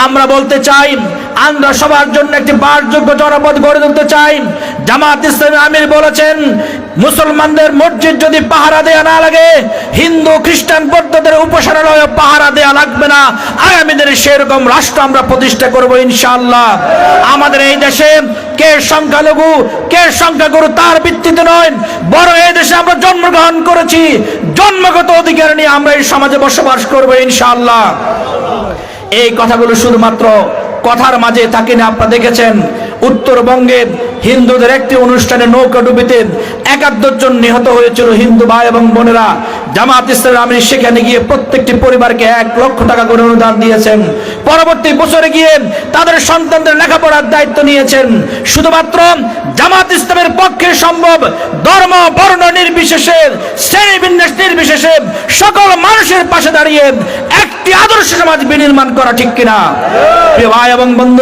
আমরা বলতে চাই, আমরা সবার জন্য একটি বাসযোগ্য জনপদ গড়ে তুলতে চাই। জামাত ইসলামী আমির বলেছেন, মুসলমানদের মসজিদ যদি পাহারা দেয়া না লাগে, হিন্দু খ্রিস্টান বৌদ্ধদের উপাসনালয় পাহারা দেয়া লাগবে না। আগামী দিনে সেরকম রাষ্ট্র আমরা প্রতিষ্ঠা করব ইনশাআল্লাহ। আমাদের এই দেশে কে সংখ্যালঘু কে সংখ্যাগুরু তার ভিত্তিতে নয়, বরং এই দেশে আমরা জন্মগ্রহণ করেছি, জন্মগত অধিকার নিয়ে আমরা এই সমাজে বসবাস করব ইনশাআল্লাহ। এই কথাগুলো শুধুমাত্র কথার মাঝে থাকে না। আপনারা দেখেছেন উত্তরবঙ্গে হিন্দুদের একটি অনুষ্ঠানে নৌকাডুবিতে 71 জন নিহত হয়েছিল হিন্দু ভাই এবং বোনেরা। জামাত ইসলামী আমির সেখানে গিয়ে প্রত্যেকটি পরিবারকে 1 লক্ষ টাকা করে অনুদান দিয়েছেন। পরবর্তী বছরে গিয়ে তাদের সন্তানদের লেখাপড়ার দায়িত্ব নিয়েছেন। শুধুমাত্র জামাত ইসলামের পক্ষে সম্ভব ধর্ম বর্ণ নির্বিশেষে, শ্রেণী বিন্যাস নির্বিশেষে সকল মানুষের পাশে দাঁড়িয়ে একটি আদর্শ সমাজ বিনির্মাণ করা, ঠিক কিনা প্রিয় ভাই এবং বন্ধু?